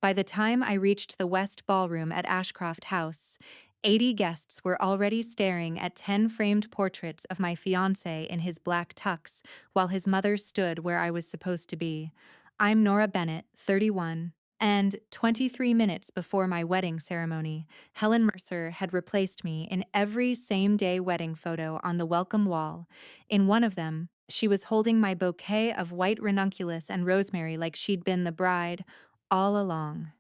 By the time I reached the West Ballroom at Ashcroft House, 80 guests were already staring at 10 framed portraits of my fiancé in his black tux, while his mother stood where I was supposed to be. I'm Nora Bennett, 31. And 23 minutes before my wedding ceremony, Helen Mercer had replaced me in every same-day wedding photo on the welcome wall. In one of them, she was holding my bouquet of white ranunculus and rosemary like she'd been the bride all along.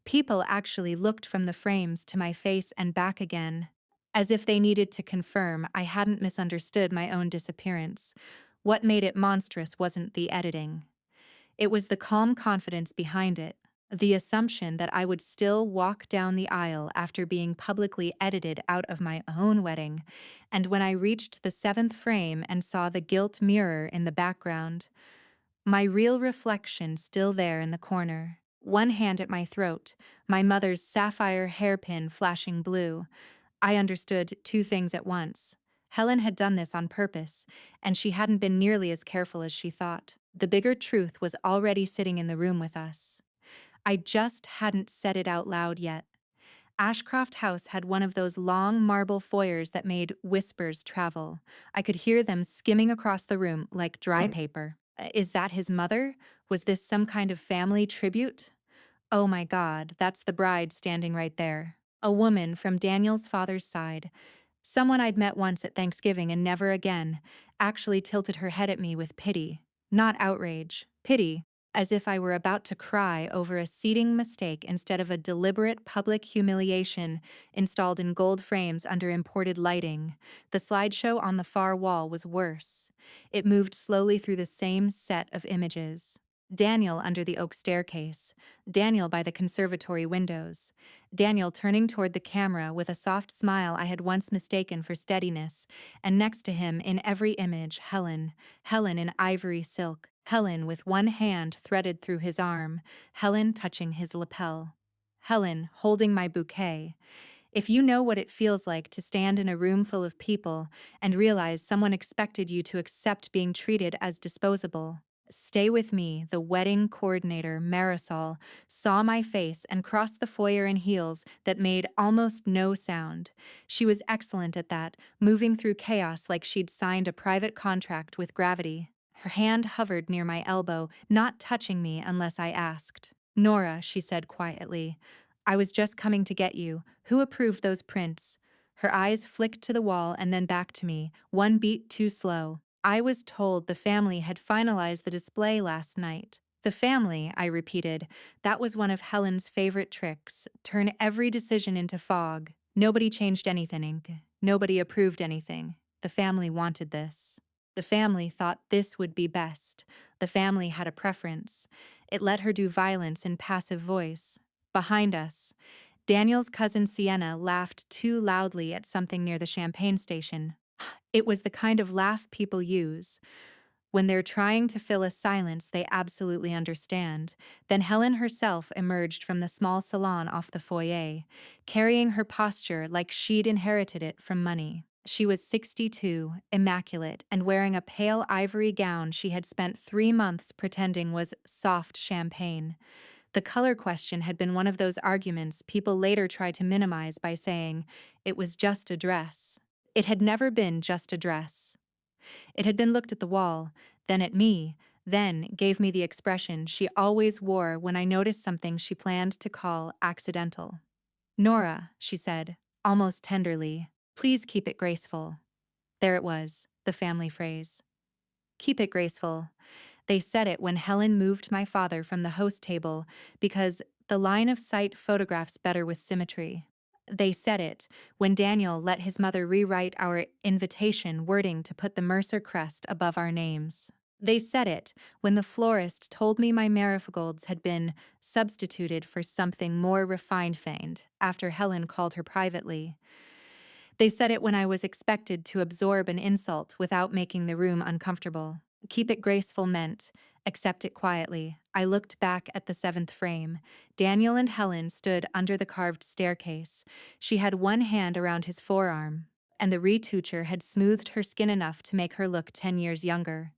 People actually looked from the frames to my face and back again, as if they needed to confirm I hadn't misunderstood my own disappearance. What made it monstrous wasn't the editing. It was the calm confidence behind it, the assumption that I would still walk down the aisle after being publicly edited out of my own wedding. And when I reached the seventh frame and saw the gilt mirror in the background, my real reflection still there in the corner, one hand at my throat, my mother's sapphire hairpin flashing blue, I understood two things at once. Helen had done this on purpose, and she hadn't been nearly as careful as she thought. The bigger truth was already sitting in the room with us. I just hadn't said it out loud yet. Ashcroft House had one of those long marble foyers that made whispers travel. I could hear them skimming across the room like dry paper. Is that his mother? Was this some kind of family tribute? Oh my God, that's the bride standing right there. A woman from Daniel's father's side. Someone I'd met once at Thanksgiving and never again, actually tilted her head at me with pity. Not outrage, pity, as if I were about to cry over a seating mistake instead of a deliberate public humiliation installed in gold frames under imported lighting. The slideshow on the far wall was worse. It moved slowly through the same set of images. Daniel under the oak staircase, Daniel by the conservatory windows, Daniel turning toward the camera with a soft smile I had once mistaken for steadiness, and next to him in every image, Helen, Helen in ivory silk, Helen with one hand threaded through his arm, Helen touching his lapel. Helen holding my bouquet. If you know what it feels like to stand in a room full of people and realize someone expected you to accept being treated as disposable, stay with me, the wedding coordinator, Marisol, saw my face and crossed the foyer in heels that made almost no sound. She was excellent at that, moving through chaos like she'd signed a private contract with gravity. Her hand hovered near my elbow, not touching me unless I asked. Nora, she said quietly, I was just coming to get you. Who approved those prints? Her eyes flicked to the wall and then back to me, one beat too slow. I was told the family had finalized the display last night. The family, I repeated. That was one of Helen's favorite tricks. Turn every decision into fog. Nobody changed anything. Nobody approved anything. The family wanted this. The family thought this would be best. The family had a preference. It let her do violence in passive voice. Behind us, Daniel's cousin Sienna laughed too loudly at something near the champagne station. It was the kind of laugh people use when they're trying to fill a silence they absolutely understand. Then Helen herself emerged from the small salon off the foyer, carrying her posture like she'd inherited it from money. She was 62, immaculate, and wearing a pale ivory gown she had spent 3 months pretending was soft champagne. The color question had been one of those arguments people later tried to minimize by saying, it was just a dress. It had never been just a dress. It had been looked at the wall, then at me, then gave me the expression she always wore when I noticed something she planned to call accidental. Nora, she said, almost tenderly, please keep it graceful. There it was, the family phrase. Keep it graceful. They said it when Helen moved my father from the host table because the line of sight photographs better with symmetry. They said it when Daniel let his mother rewrite our invitation wording to put the Mercer crest above our names. They said it when the florist told me my marigolds had been substituted for something more refined feigned after Helen called her privately. They said it when I was expected to absorb an insult without making the room uncomfortable. Keep it graceful meant, accept it quietly. I looked back at the seventh frame. Daniel and Helen stood under the carved staircase. She had one hand around his forearm, and the retoucher had smoothed her skin enough to make her look 10 years younger.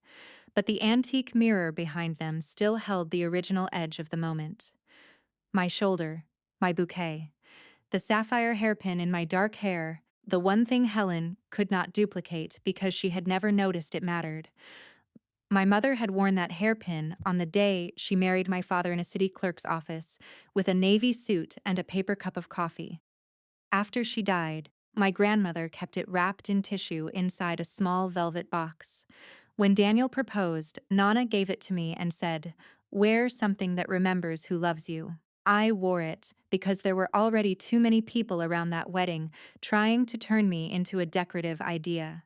But the antique mirror behind them still held the original edge of the moment. my shoulder, my bouquet, the sapphire hairpin in my dark hair, the one thing Helen could not duplicate because she had never noticed it mattered. My mother had worn that hairpin on the day she married my father in a city clerk's office with a navy suit and a paper cup of coffee. After she died, my grandmother kept it wrapped in tissue inside a small velvet box. When Daniel proposed, Nana gave it to me and said, "Wear something that remembers who loves you." I wore it because there were already too many people around that wedding trying to turn me into a decorative idea.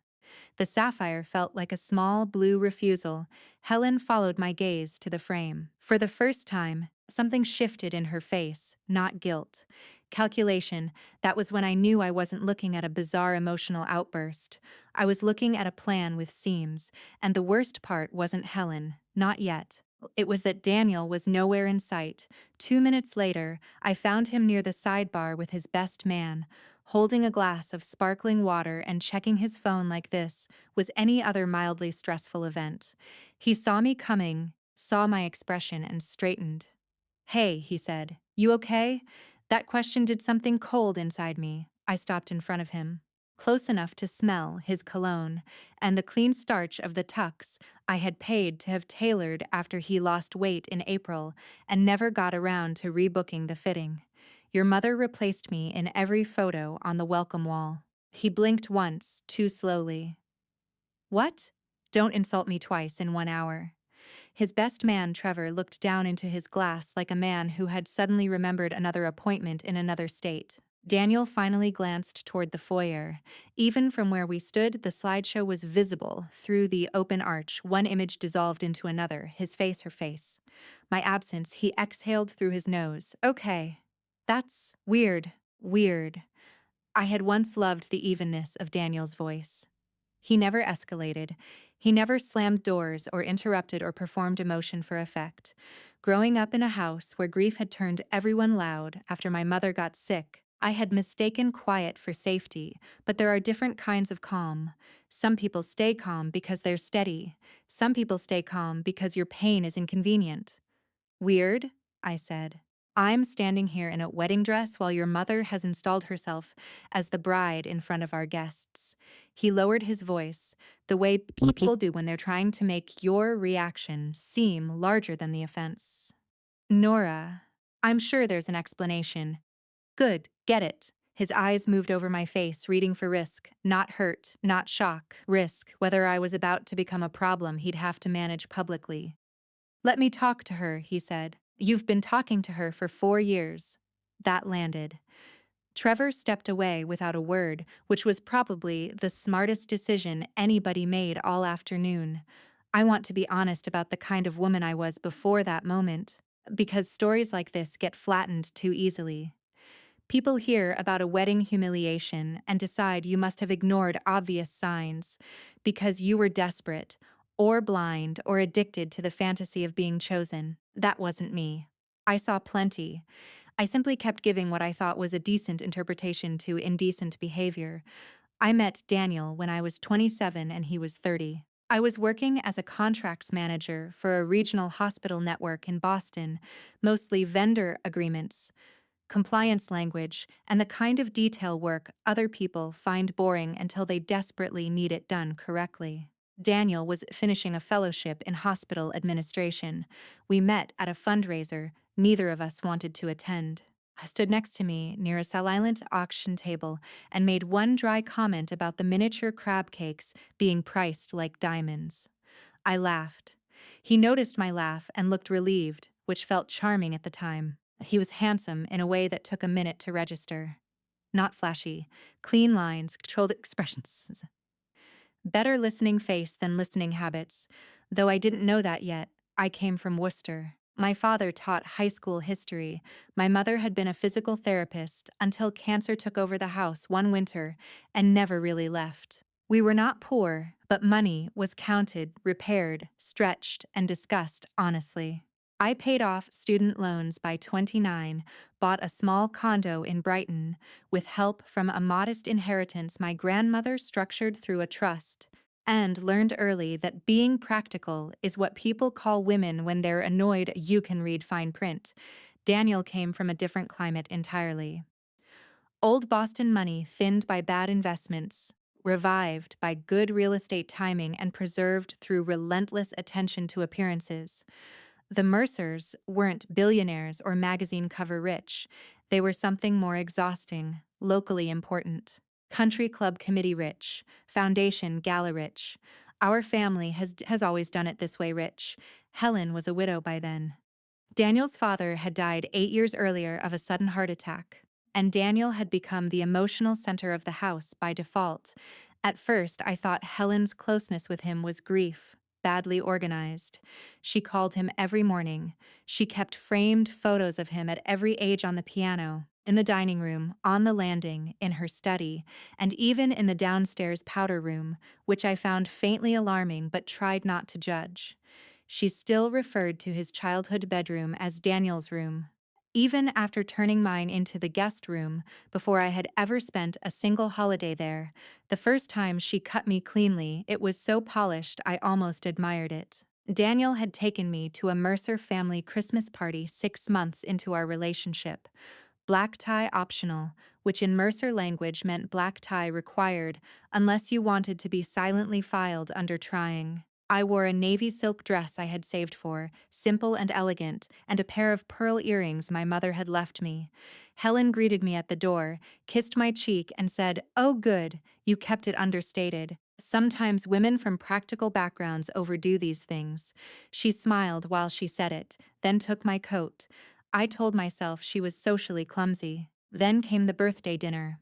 The sapphire felt like a small blue refusal. Helen followed my gaze to the frame. For the first time, something shifted in her face, not guilt. Calculation. That was when I knew I wasn't looking at a bizarre emotional outburst. I was looking at a plan with seams, and the worst part wasn't Helen, not yet. It was that Daniel was nowhere in sight. 2 minutes later, I found him near the sidebar with his best man, holding a glass of sparkling water and checking his phone like this was any other mildly stressful event. He saw me coming, saw my expression, and straightened. "Hey," he said, "you okay?" That question did something cold inside me. I stopped in front of him, close enough to smell his cologne and the clean starch of the tux I had paid to have tailored after he lost weight in April and never got around to rebooking the fitting. "Your mother replaced me in every photo on the welcome wall." He blinked once, too slowly. "What? Don't insult me twice in 1 hour." His best man, Trevor, looked down into his glass like a man who had suddenly remembered another appointment in another state. Daniel finally glanced toward the foyer. Even from where we stood, the slideshow was visible through the open arch, one image dissolved into another, his face, her face. My absence, he exhaled through his nose. "Okay. That's weird. Weird." I had once loved the evenness of Daniel's voice. He never escalated. He never slammed doors or interrupted or performed emotion for effect. Growing up in a house where grief had turned everyone loud after my mother got sick, I had mistaken quiet for safety, but there are different kinds of calm. Some people stay calm because they're steady. Some people stay calm because your pain is inconvenient. "Weird," I said. "I'm standing here in a wedding dress while your mother has installed herself as the bride in front of our guests." He lowered his voice, the way people do when they're trying to make your reaction seem larger than the offense. "Nora, I'm sure there's an explanation." "Good, get it." His eyes moved over my face, reading for risk. Not hurt, not shock. Risk, whether I was about to become a problem he'd have to manage publicly. "Let me talk to her," he said. "You've been talking to her for 4 years." That landed. Trevor stepped away without a word, which was probably the smartest decision anybody made all afternoon. I want to be honest about the kind of woman I was before that moment, because stories like this get flattened too easily. People hear about a wedding humiliation and decide you must have ignored obvious signs because you were desperate, or blind, or addicted to the fantasy of being chosen. That wasn't me. I saw plenty. I simply kept giving what I thought was a decent interpretation to indecent behavior. I met Daniel when I was 27 and he was 30. I was working as a contracts manager for a regional hospital network in Boston, mostly vendor agreements, compliance language, and the kind of detail work other people find boring until they desperately need it done correctly. Daniel was finishing a fellowship in hospital administration. We met at a fundraiser neither of us wanted to attend. I stood next to me near a silent auction table and made one dry comment about the miniature crab cakes being priced like diamonds. I laughed. He noticed my laugh and looked relieved, which felt charming at the time. He was handsome in a way that took a minute to register. Not flashy, clean lines, controlled expressions. Better listening face than listening habits. Though I didn't know that yet, I came from Worcester. My father taught high school history. My mother had been a physical therapist until cancer took over the house one winter and never really left. We were not poor, but money was counted, repaired, stretched, and discussed honestly. I paid off student loans by 29, bought a small condo in Brighton, with help from a modest inheritance my grandmother structured through a trust, and learned early that being practical is what people call women when they're annoyed you can read fine print. Daniel came from a different climate entirely. Old Boston money thinned by bad investments, revived by good real estate timing, and preserved through relentless attention to appearances. The Mercers weren't billionaires or magazine cover rich. They were something more exhausting, locally important. Country club committee rich, foundation gala rich. Our family has always done it this way rich. Helen was a widow by then. Daniel's father had died 8 years earlier of a sudden heart attack, and Daniel had become the emotional center of the house by default. At first, I thought Helen's closeness with him was grief, badly organized. She called him every morning. She kept framed photos of him at every age on the piano, in the dining room, on the landing, in her study, and even in the downstairs powder room, which I found faintly alarming but tried not to judge. She still referred to his childhood bedroom as Daniel's room, even after turning mine into the guest room before I had ever spent a single holiday there. The first time she cut me cleanly, it was so polished I almost admired it. Daniel had taken me to a Mercer family Christmas party 6 months into our relationship. Black tie optional, which in Mercer language meant black tie required unless you wanted to be silently filed under trying. I wore a navy silk dress I had saved for, simple and elegant, and a pair of pearl earrings my mother had left me. Helen greeted me at the door, kissed my cheek, and said, "Oh, good, you kept it understated." Sometimes women from practical backgrounds overdo these things. She smiled while she said it, then took my coat. I told myself she was socially clumsy. Then came the birthday dinner.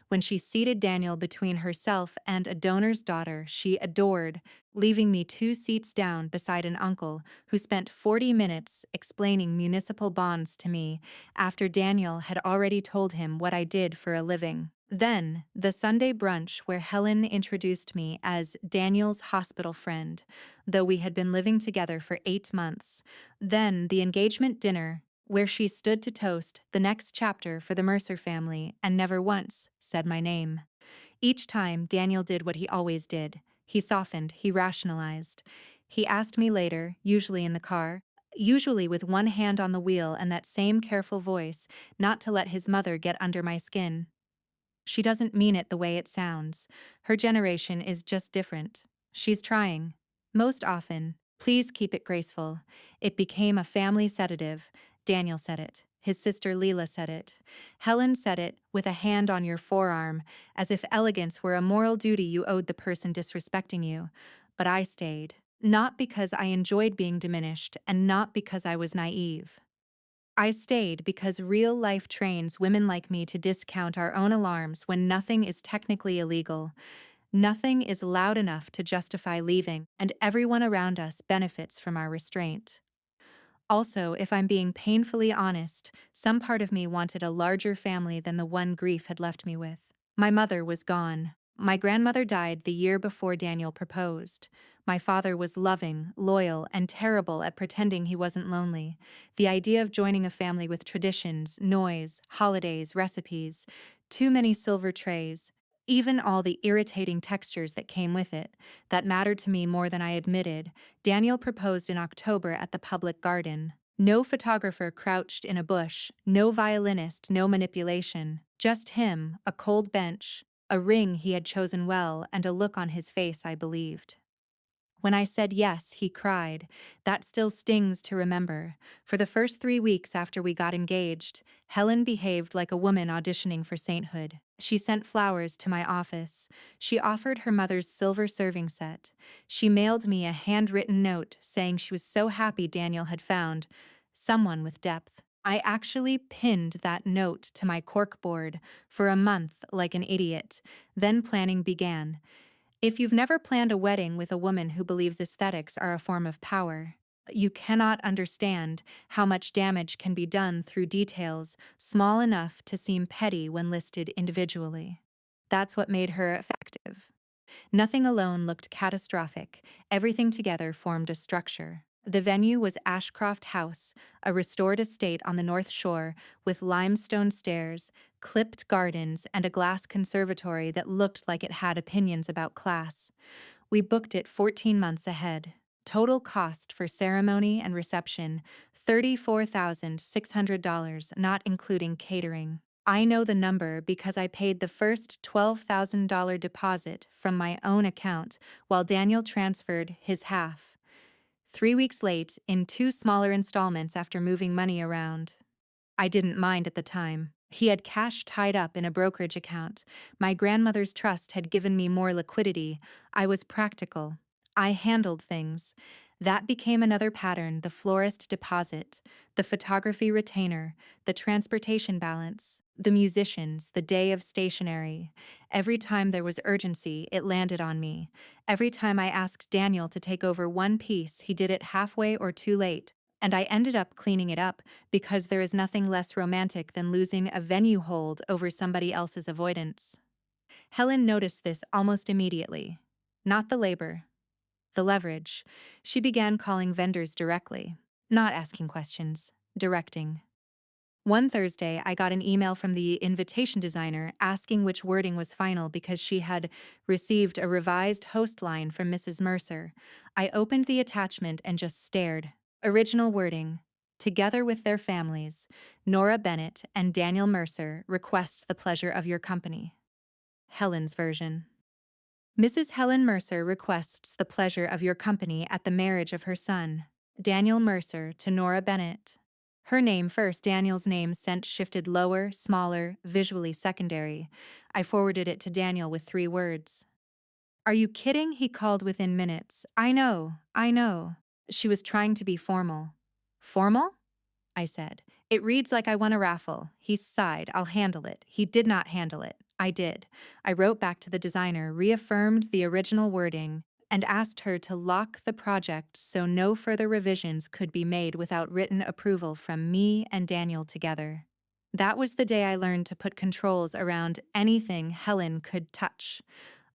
When she seated Daniel between herself and a donor's daughter she adored, leaving me 2 seats down beside an uncle who spent 40 minutes explaining municipal bonds to me after Daniel had already told him what I did for a living. Then, the Sunday brunch where Helen introduced me as Daniel's hospital friend, though we had been living together for 8 months. Then, the engagement dinner, where she stood to toast the next chapter for the Mercer family and never once said my name. Each time, Daniel did what he always did. He softened, he rationalized. He asked me later, usually in the car, usually with one hand on the wheel and that same careful voice, not to let his mother get under my skin. She doesn't mean it the way it sounds. Her generation is just different. She's trying. Most often, please keep it graceful. It became a family sedative. Daniel said it. His sister Leela said it. Helen said it with a hand on your forearm, as if elegance were a moral duty you owed the person disrespecting you. But I stayed. Not because I enjoyed being diminished, and not because I was naive. I stayed because real life trains women like me to discount our own alarms when nothing is technically illegal. Nothing is loud enough to justify leaving, and everyone around us benefits from our restraint. Also, if I'm being painfully honest, some part of me wanted a larger family than the one grief had left me with. My mother was gone. My grandmother died the year before Daniel proposed. My father was loving, loyal, and terrible at pretending he wasn't lonely. The idea of joining a family with traditions, noise, holidays, recipes, too many silver trays, even all the irritating textures that came with it, that mattered to me more than I admitted. Daniel proposed in October at the public garden. No photographer crouched in a bush, no violinist, no manipulation. Just him, a cold bench, a ring he had chosen well, and a look on his face I believed. When I said yes, he cried. That still stings to remember. For the first 3 weeks after we got engaged, Helen behaved like a woman auditioning for sainthood. She sent flowers to my office. She offered her mother's silver serving set. She mailed me a handwritten note saying she was so happy Daniel had found someone with depth. I actually pinned that note to my corkboard for a month like an idiot. Then planning began. If you've never planned a wedding with a woman who believes aesthetics are a form of power, you cannot understand how much damage can be done through details small enough to seem petty when listed individually. That's what made her effective. Nothing alone looked catastrophic, everything together formed a structure. The venue was Ashcroft House, a restored estate on the North Shore with limestone stairs, clipped gardens, and a glass conservatory that looked like it had opinions about class. We booked it 14 months ahead. Total cost for ceremony and reception, $34,600, not including catering. I know the number because I paid the first $12,000 deposit from my own account while Daniel transferred his half. 3 weeks late, in two smaller installments after moving money around. I didn't mind at the time. He had cash tied up in a brokerage account. My grandmother's trust had given me more liquidity. I was practical. I handled things. That became another pattern: the florist deposit, the photography retainer, the transportation balance, the musicians, the day of stationery. Every time there was urgency, it landed on me. Every time I asked Daniel to take over one piece, he did it halfway or too late, and I ended up cleaning it up because there is nothing less romantic than losing a venue hold over somebody else's avoidance. Helen noticed this almost immediately. Not the labor, the leverage. She began calling vendors directly, not asking questions, directing. One Thursday, I got an email from the invitation designer asking which wording was final because she had received a revised host line from Mrs. Mercer. I opened the attachment and just stared. Original wording: "Together with their families, Nora Bennett and Daniel Mercer request the pleasure of your company." Helen's version. Mrs. Helen Mercer requests the pleasure of your company at the marriage of her son, Daniel Mercer, to Nora Bennett. Her name first, Daniel's name sent shifted lower, smaller, visually secondary. I forwarded it to Daniel with 3 words. "Are you kidding?" he called within minutes. I know, I know." She was trying to be formal. "Formal?" I said. "It reads like I won a raffle." He sighed. "I'll handle it." He did not handle it. I did. I wrote back to the designer, reaffirmed the original wording, and asked her to lock the project so no further revisions could be made without written approval from me and Daniel together. That was the day I learned to put controls around anything Helen could touch.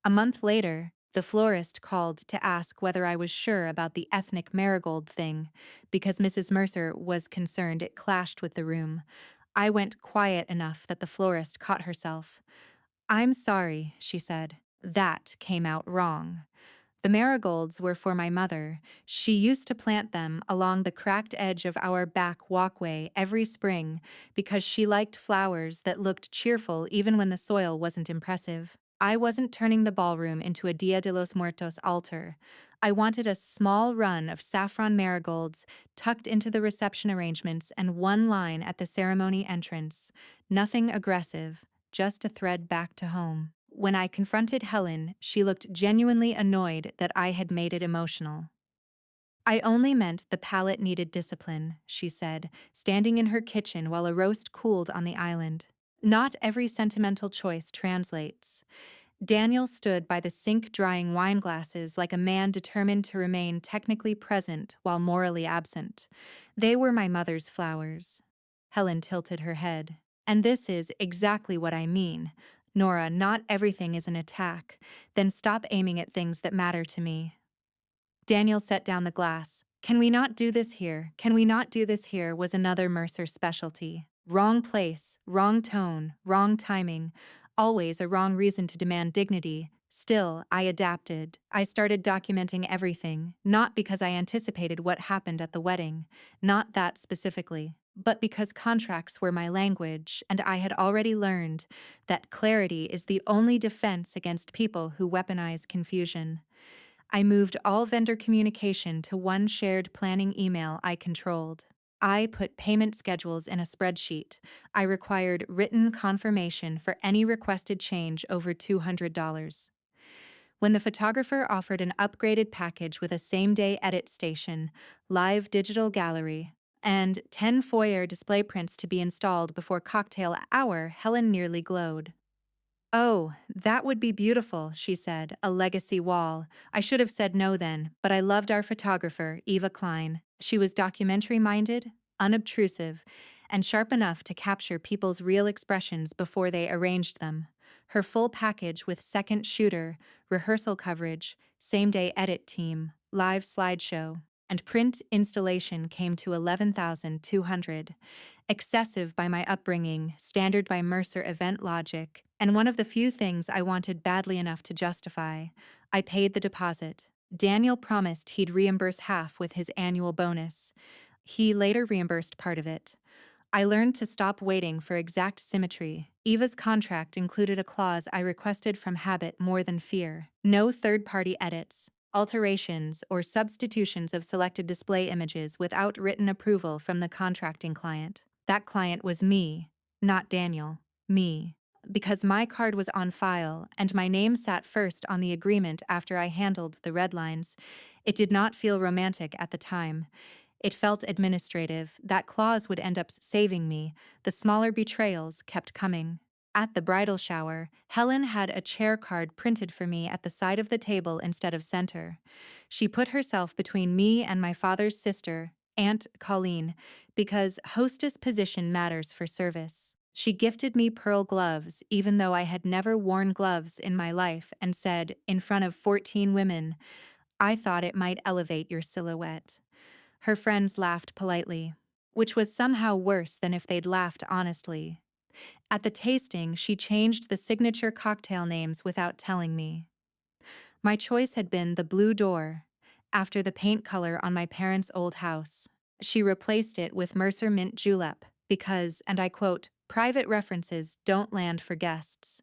A month later, the florist called to ask whether I was sure about the ethnic marigold thing, because Mrs. Mercer was concerned it clashed with the room. I went quiet enough that the florist caught herself. "I'm sorry," she said. "That came out wrong. The marigolds were for my mother. She used to plant them along the cracked edge of our back walkway every spring because she liked flowers that looked cheerful even when the soil wasn't impressive. I wasn't turning the ballroom into a Dia de los Muertos altar. I wanted a small run of saffron marigolds tucked into the reception arrangements and one line at the ceremony entrance. Nothing aggressive, just a thread back to home. When I confronted Helen, she looked genuinely annoyed that I had made it emotional. "I only meant the palate needed discipline," she said, standing in her kitchen while a roast cooled on the island. "Not every sentimental choice translates." Daniel stood by the sink drying wine glasses like a man determined to remain technically present while morally absent. "They were my mother's flowers." Helen tilted her head. "And this is exactly what I mean. Nora, not everything is an attack. Then stop aiming at things that matter to me." Daniel set down the glass. "Can we not do this here? Can we not do this here?" was another Mercer specialty. Wrong place, wrong tone, wrong timing. Always a wrong reason to demand dignity. Still, I adapted. I started documenting everything, not because I anticipated what happened at the wedding, not that specifically, but because contracts were my language, and I had already learned that clarity is the only defense against people who weaponize confusion. I moved all vendor communication to one shared planning email I controlled. I put payment schedules in a spreadsheet. I required written confirmation for any requested change over $200. When the photographer offered an upgraded package with a same-day edit station, live digital gallery, and 10 foyer display prints to be installed before cocktail hour, Helen nearly glowed. "Oh, that would be beautiful," she said, "a legacy wall." I should have said no then, but I loved our photographer, Eva Klein. She was documentary-minded, unobtrusive, and sharp enough to capture people's real expressions before they arranged them. Her full package with second shooter, rehearsal coverage, same-day edit team, live slideshow, and print installation came to $11,200. Excessive by my upbringing, standard by Mercer event logic, and one of the few things I wanted badly enough to justify. I paid the deposit. Daniel promised he'd reimburse half with his annual bonus. He later reimbursed part of it. I learned to stop waiting for exact symmetry. Eva's contract included a clause I requested from habit more than fear. No third-party edits, alterations, or substitutions of selected display images without written approval from the contracting client. That client was me, not Daniel. Me. Because my card was on file and my name sat first on the agreement after I handled the red lines, it did not feel romantic at the time. It felt administrative. That clause would end up saving me. The smaller betrayals kept coming. At the bridal shower, Helen had a chair card printed for me at the side of the table instead of center. She put herself between me and my father's sister, Aunt Colleen, because hostess position matters for service. She gifted me pearl gloves, even though I had never worn gloves in my life, and said, in front of 14 women, "I thought it might elevate your silhouette." Her friends laughed politely, which was somehow worse than if they'd laughed honestly. At the tasting, she changed the signature cocktail names without telling me. My choice had been the Blue Door, after the paint color on my parents' old house. She replaced it with Mercer Mint Julep because, and I quote, "private references don't land for guests."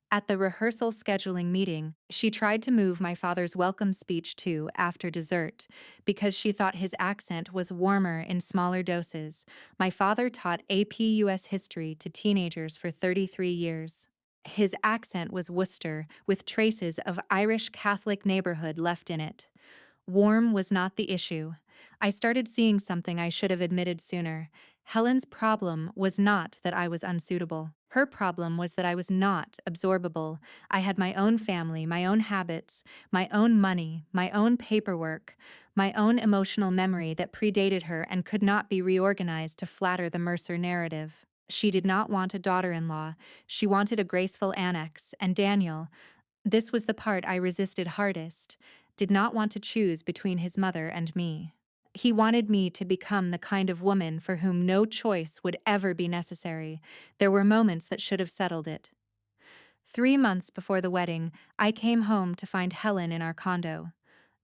At the rehearsal scheduling meeting, she tried to move my father's welcome speech to after dessert because she thought his accent was warmer in smaller doses. My father taught AP US history to teenagers for 33 years. His accent was Worcester, with traces of Irish Catholic neighborhood left in it. Warm was not the issue. I started seeing something I should have admitted sooner. Helen's problem was not that I was unsuitable. Her problem was that I was not absorbable. I had my own family, my own habits, my own money, my own paperwork, my own emotional memory that predated her and could not be reorganized to flatter the Mercer narrative. She did not want a daughter-in-law. She wanted a graceful annex, and Daniel, this was the part I resisted hardest, did not want to choose between his mother and me. He wanted me to become the kind of woman for whom no choice would ever be necessary. There were moments that should have settled it. 3 months before the wedding, I came home to find Helen in our condo.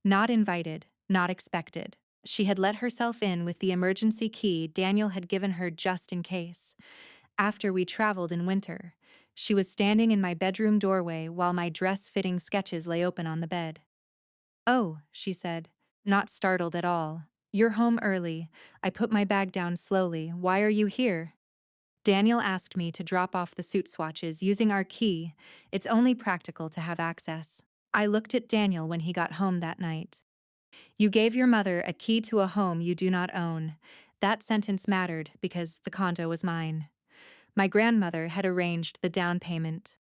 Not invited, not expected. She had let herself in with the emergency key Daniel had given her just in case. After we traveled in winter, she was standing in my bedroom doorway while my dress-fitting sketches lay open on the bed. "Oh," she said, not startled at all. "You're home early." I put my bag down slowly. "Why are you here?" "Daniel asked me to drop off the suit swatches using our key. It's only practical to have access." I looked at Daniel when he got home that night. "You gave your mother a key to a home you do not own." That sentence mattered because the condo was mine. My grandmother had arranged the down payment.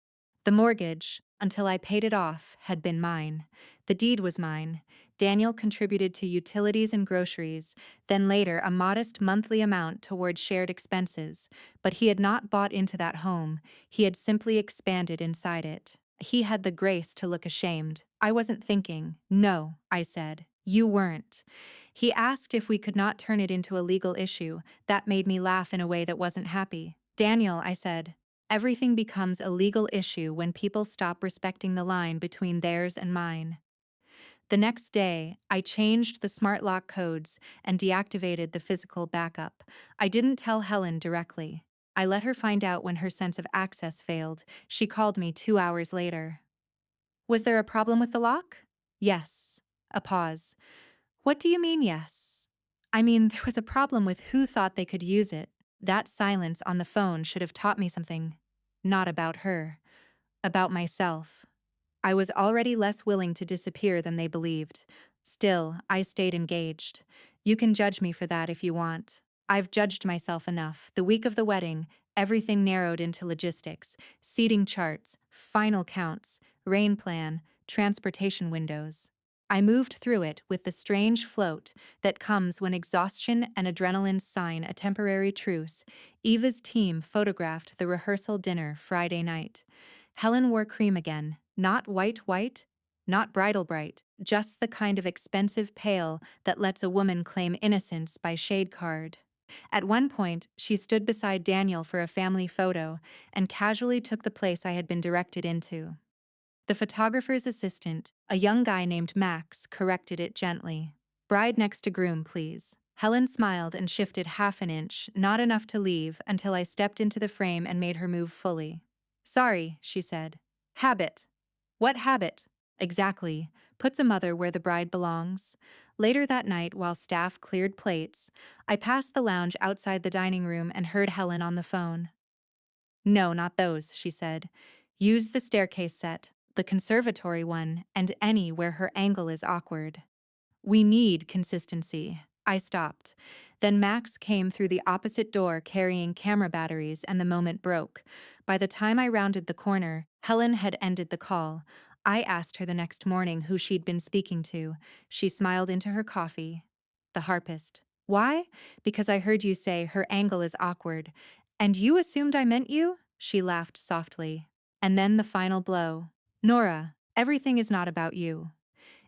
The mortgage, until I paid it off, had been mine. The deed was mine. Daniel contributed to utilities and groceries, then later a modest monthly amount toward shared expenses, but he had not bought into that home. He had simply expanded inside it. He had the grace to look ashamed. I wasn't thinking. "No," I said. "You weren't." He asked if we could not turn it into a legal issue. That made me laugh in a way that wasn't happy. "Daniel," I said, "everything becomes a legal issue when people stop respecting the line between theirs and mine." The next day, I changed the smart lock codes and deactivated the physical backup. I didn't tell Helen directly. I let her find out when her sense of access failed. She called me 2 hours later. "Was there a problem with the lock?" "Yes." A pause. "What do you mean, yes?" "I mean, there was a problem with who thought they could use it." That silence on the phone should have taught me something. Not about her. About myself. I was already less willing to disappear than they believed. Still, I stayed engaged. You can judge me for that if you want. I've judged myself enough. The week of the wedding, everything narrowed into logistics, seating charts, final counts, rain plan, transportation windows. I moved through it with the strange float that comes when exhaustion and adrenaline sign a temporary truce. Eva's team photographed the rehearsal dinner Friday night. Helen wore cream again, not white, not bridal bright, just the kind of expensive pale that lets a woman claim innocence by shade card. At one point, she stood beside Daniel for a family photo and casually took the place I had been directed into. The photographer's assistant, a young guy named Max, corrected it gently. "Bride next to groom, please." Helen smiled and shifted half an inch, not enough to leave, until I stepped into the frame and made her move fully. Sorry, she said. Habit. What habit? Exactly. Puts a mother where the bride belongs. Later that night, while staff cleared plates, I passed the lounge outside the dining room and heard Helen on the phone. No, not those, she said. Use the staircase set, the conservatory one, and any where her angle is awkward. We need consistency. I stopped. Then Max came through the opposite door carrying camera batteries, and the moment broke. By the time I rounded the corner, Helen had ended the call. I asked her the next morning who she'd been speaking to. She smiled into her coffee. The harpist. Why? Because I heard you say her angle is awkward. And you assumed I meant you? She laughed softly. And then the final blow. Nora, everything is not about you.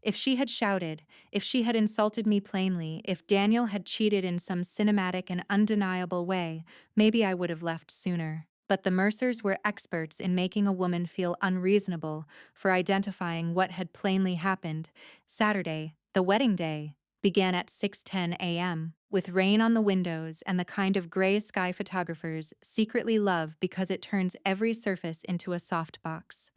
If she had shouted, if she had insulted me plainly, if Daniel had cheated in some cinematic and undeniable way, maybe I would have left sooner. But the Mercers were experts in making a woman feel unreasonable for identifying what had plainly happened. Saturday, the wedding day, began at 6:10 a.m., with rain on the windows and the kind of gray sky photographers secretly love because it turns every surface into a softbox.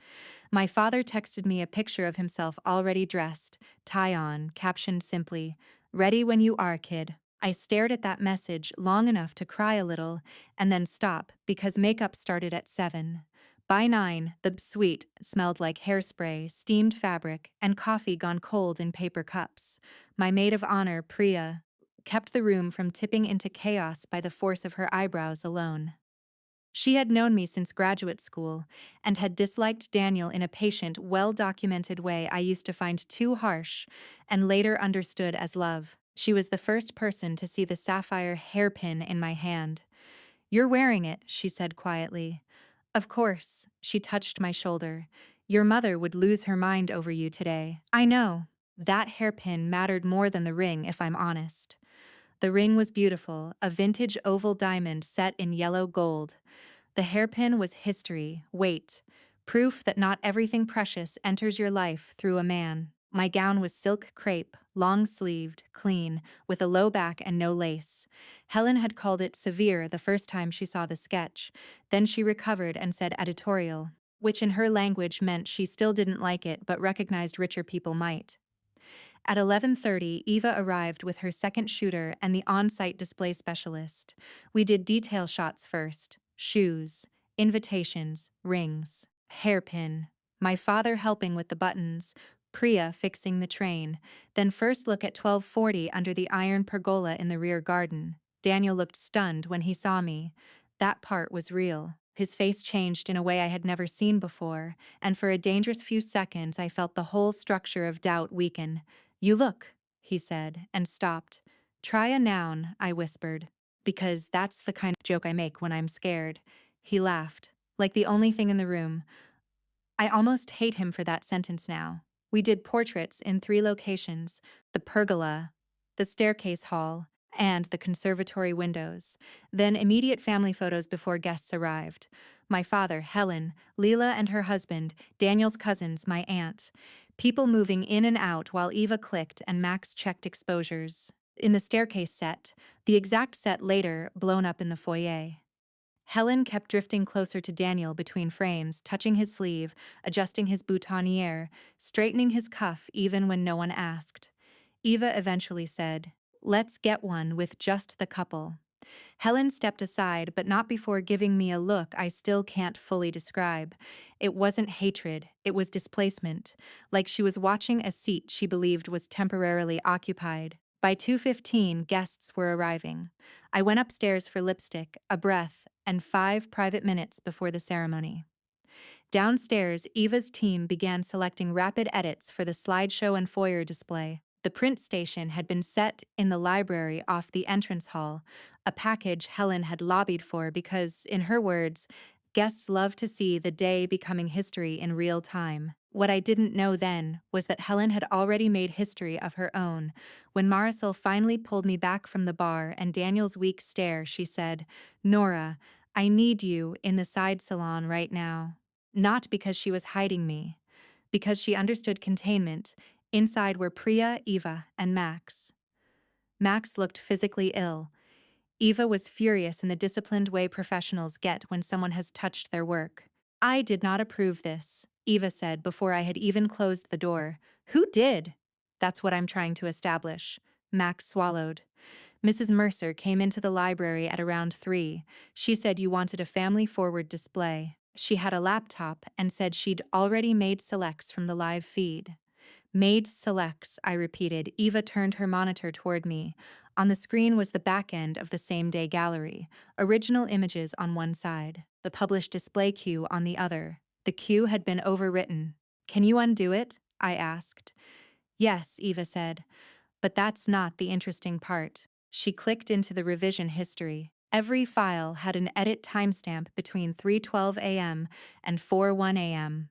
My father texted me a picture of himself already dressed, tie on, captioned simply, "Ready when you are, kid." I stared at that message long enough to cry a little and then stop because makeup started at 7. By 9, the suite smelled like hairspray, steamed fabric, and coffee gone cold in paper cups. My maid of honor, Priya, kept the room from tipping into chaos by the force of her eyebrows alone. She had known me since graduate school and had disliked Daniel in a patient, well-documented way I used to find too harsh and later understood as love. She was the first person to see the sapphire hairpin in my hand. "You're wearing it," she said quietly. "Of course," she touched my shoulder. "Your mother would lose her mind over you today." I know. That hairpin mattered more than the ring, if I'm honest. The ring was beautiful, a vintage oval diamond set in yellow gold. The hairpin was history, weight, proof that not everything precious enters your life through a man. My gown was silk crepe, long-sleeved, clean, with a low back and no lace. Helen had called it severe the first time she saw the sketch. Then she recovered and said editorial, which in her language meant she still didn't like it but recognized richer people might. At 11:30, Eva arrived with her second shooter and the on-site display specialist. We did detail shots first. Shoes, invitations, rings, hairpin. My father helping with the buttons, Priya fixing the train. Then first look at 12:40 under the iron pergola in the rear garden. Daniel looked stunned when he saw me. That part was real. His face changed in a way I had never seen before, and for a dangerous few seconds I felt the whole structure of doubt weaken. "You look," he said, and stopped. "Try a noun," I whispered, "because that's the kind of joke I make when I'm scared." He laughed, like the only thing in the room. I almost hate him for that sentence now. We did portraits in 3 locations: the pergola, the staircase hall, and the conservatory windows. Then immediate family photos before guests arrived. My father, Helen, Leela and her husband, Daniel's cousins, my aunt. People moving in and out while Eva clicked and Max checked exposures. In the staircase set, the exact set later blown up in the foyer. Helen kept drifting closer to Daniel between frames, touching his sleeve, adjusting his boutonniere, straightening his cuff even when no one asked. Eva eventually said, "Let's get one with just the couple." Helen stepped aside, but not before giving me a look I still can't fully describe. It wasn't hatred, it was displacement, like she was watching a seat she believed was temporarily occupied. By 2:15, guests were arriving. I went upstairs for lipstick, a breath, and 5 private minutes before the ceremony. Downstairs, Eva's team began selecting rapid edits for the slideshow and foyer display. The print station had been set in the library off the entrance hall, a package Helen had lobbied for because, in her words, guests love to see the day becoming history in real time. What I didn't know then was that Helen had already made history of her own. When Marisol finally pulled me back from the bar and Daniel's weak stare, she said, "Nora, I need you in the side salon right now." Not because she was hiding me, because she understood containment. Inside were Priya, Eva, and Max. Max looked physically ill. Eva was furious in the disciplined way professionals get when someone has touched their work. I did not approve this, Eva said before I had even closed the door. Who did? That's what I'm trying to establish. Max swallowed. Mrs. Mercer came into the library at around 3. She said you wanted a family-forward display. She had a laptop and said she'd already made selects from the live feed. Made selects, I repeated. Eva turned her monitor toward me. On the screen was the back end of the same-day gallery, original images on one side, the published display queue on the other. The queue had been overwritten. Can you undo it? I asked. Yes, Eva said. But that's not the interesting part. She clicked into the revision history. Every file had an edit timestamp between 3:12 a.m. and 4:01 a.m.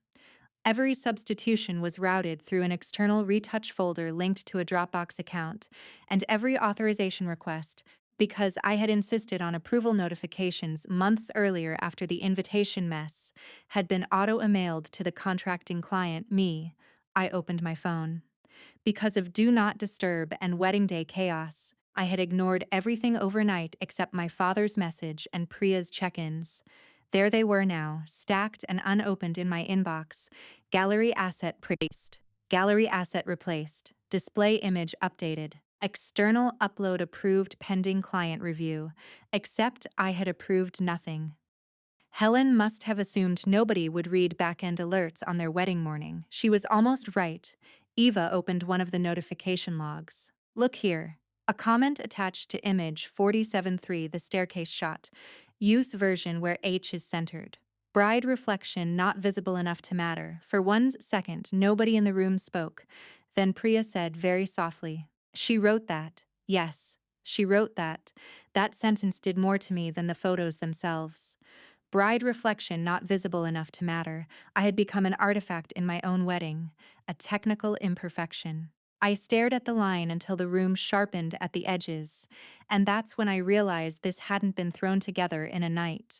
Every substitution was routed through an external retouch folder linked to a Dropbox account, and every authorization request, because I had insisted on approval notifications months earlier after the invitation mess, had been auto-emailed to the contracting client, me. I opened my phone. Because of Do Not Disturb and wedding day chaos, I had ignored everything overnight except my father's message and Priya's check-ins. There they were now, stacked and unopened in my inbox. Gallery asset priest. Gallery asset replaced. Display image updated. External upload approved pending client review. Except I had approved nothing. Helen must have assumed nobody would read back-end alerts on their wedding morning. She was almost right. Eva opened one of the notification logs. Look here. A comment attached to image 47.3, the staircase shot. Use version where H is centered. Bride reflection not visible enough to matter. For 1 second, nobody in the room spoke. Then Priya said very softly, "She wrote that. Yes, she wrote that." That sentence did more to me than the photos themselves. Bride reflection not visible enough to matter. I had become an artifact in my own wedding, a technical imperfection. I stared at the line until the room sharpened at the edges, and that's when I realized this hadn't been thrown together in a night.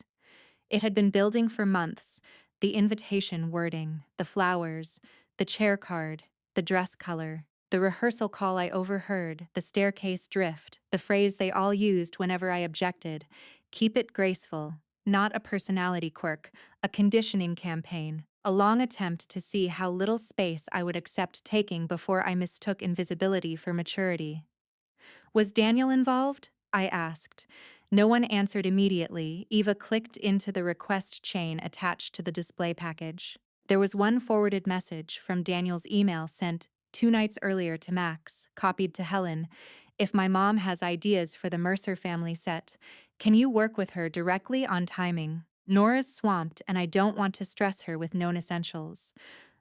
It had been building for months, the invitation wording, the flowers, the chair card, the dress color, the rehearsal call I overheard, the staircase drift, the phrase they all used whenever I objected, keep it graceful, not a personality quirk, a conditioning campaign, a long attempt to see how little space I would accept taking before I mistook invisibility for maturity. Was Daniel involved? I asked. No one answered immediately. Eva clicked into the request chain attached to the display package. There was one forwarded message from Daniel's email sent 2 nights earlier to Max, copied to Helen. If my mom has ideas for the Mercer family set, can you work with her directly on timing? Nora's swamped and I don't want to stress her with known essentials.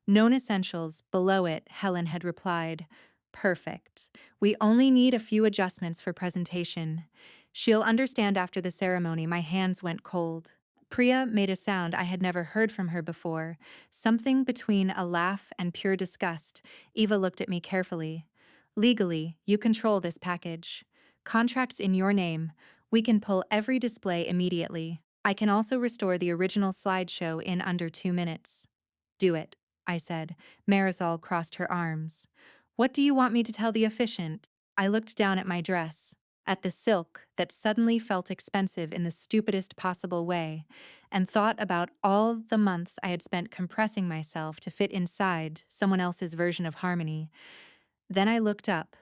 Known essentials, below it, Helen had replied. Perfect. We only need a few adjustments for presentation. She'll understand after the ceremony. My hands went cold. Priya made a sound I had never heard from her before, something between a laugh and pure disgust. Eva looked at me carefully. Legally, you control this package. Contracts in your name. We can pull every display immediately. I can also restore the original slideshow in under 2 minutes. Do it, I said. Marisol crossed her arms. What do you want me to tell the officiant? I looked down at my dress, at the silk that suddenly felt expensive in the stupidest possible way, and thought about all the months I had spent compressing myself to fit inside someone else's version of harmony. Then I looked up.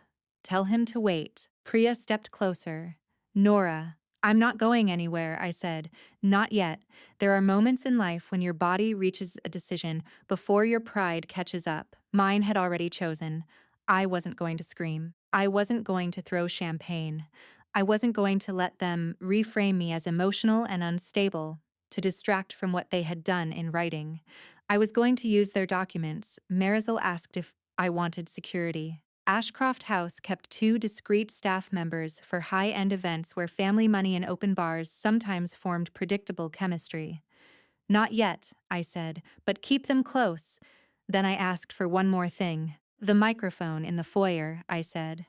Tell him to wait. Priya stepped closer. Nora, I'm not going anywhere, I said. Not yet. There are moments in life when your body reaches a decision before your pride catches up. Mine had already chosen. I wasn't going to scream. I wasn't going to throw champagne. I wasn't going to let them reframe me as emotional and unstable to distract from what they had done in writing. I was going to use their documents. Marisol asked if I wanted security. Ashcroft House kept 2 discreet staff members for high-end events where family money and open bars sometimes formed predictable chemistry. Not yet, I said, but keep them close. Then I asked for one more thing. The microphone in the foyer, I said.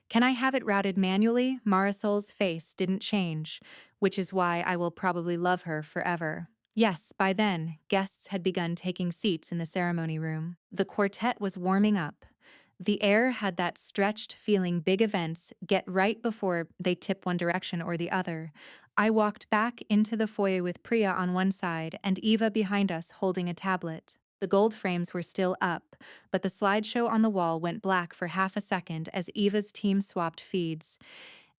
Can I have it routed manually? Marisol's face didn't change, which is why I will probably love her forever. Yes, by then, guests had begun taking seats in the ceremony room. The quartet was warming up. The air had that stretched feeling big events get right before they tip one direction or the other. I walked back into the foyer with Priya on one side and Eva behind us holding a tablet. The gold frames were still up, but the slideshow on the wall went black for half a second as Eva's team swapped feeds.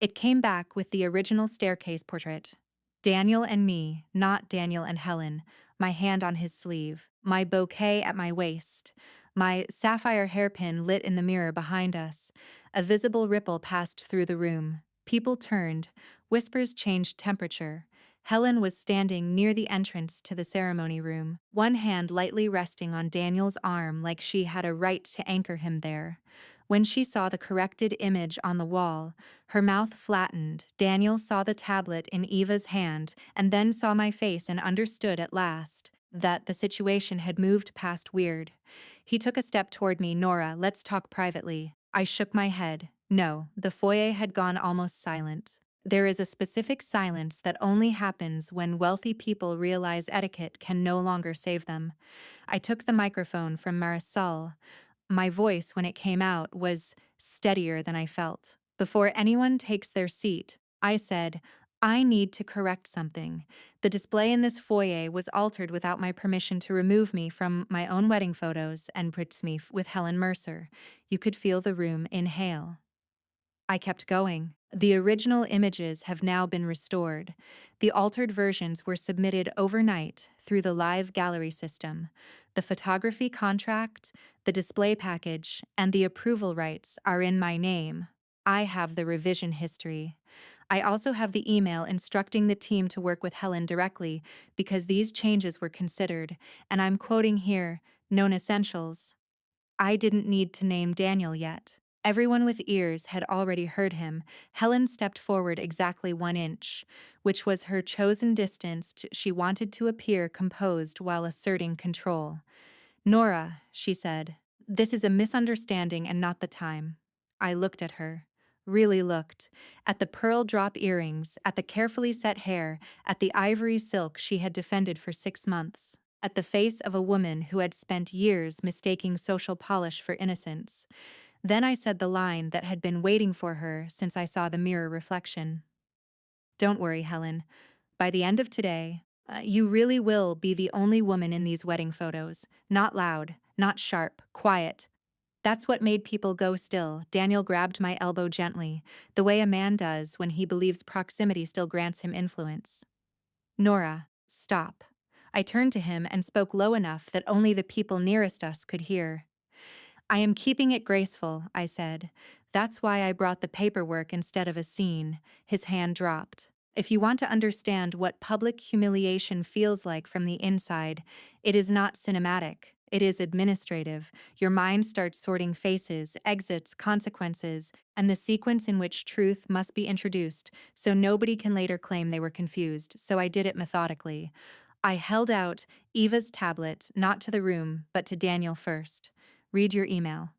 It came back with the original staircase portrait. Daniel and me, not Daniel and Helen, my hand on his sleeve, my bouquet at my waist, my sapphire hairpin lit in the mirror behind us. A visible ripple passed through the room. People turned, whispers changed temperature. Helen was standing near the entrance to the ceremony room, one hand lightly resting on Daniel's arm like she had a right to anchor him there. When she saw the corrected image on the wall, her mouth flattened. Daniel saw the tablet in Eva's hand and then saw my face and understood at last that the situation had moved past weird. He took a step toward me. Nora, let's talk privately. I shook my head. No, the foyer had gone almost silent. There is a specific silence that only happens when wealthy people realize etiquette can no longer save them. I took the microphone from Marisol. My voice, when it came out, was steadier than I felt. Before anyone takes their seat, I said, I need to correct something. The display in this foyer was altered without my permission to remove me from my own wedding photos and put me with Helen Mercer. You could feel the room inhale. I kept going. The original images have now been restored. The altered versions were submitted overnight through the live gallery system. The photography contract, the display package, and the approval rights are in my name. I have the revision history. I also have the email instructing the team to work with Helen directly because these changes were considered, and I'm quoting here, known essentials. I didn't need to name Daniel yet. Everyone with ears had already heard him. Helen stepped forward exactly 1 inch, which was her chosen distance. She wanted to appear composed while asserting control. Nora, she said, this is a misunderstanding and not the time. I looked at her. Really looked. At the pearl drop earrings, at the carefully set hair, at the ivory silk she had defended for 6 months. At the face of a woman who had spent years mistaking social polish for innocence. Then I said the line that had been waiting for her since I saw the mirror reflection. Don't worry, Helen. By the end of today, you really will be the only woman in these wedding photos. Not loud, not sharp, quiet. That's what made people go still. Daniel grabbed my elbow gently, the way a man does when he believes proximity still grants him influence. Nora, stop. I turned to him and spoke low enough that only the people nearest us could hear. I am keeping it graceful, I said. That's why I brought the paperwork instead of a scene. His hand dropped. If you want to understand what public humiliation feels like from the inside, it is not cinematic. It is administrative. Your mind starts sorting faces, exits, consequences, and the sequence in which truth must be introduced, so nobody can later claim they were confused. So I did it methodically. I held out Eva's tablet, not to the room, but to Daniel first. Read your email.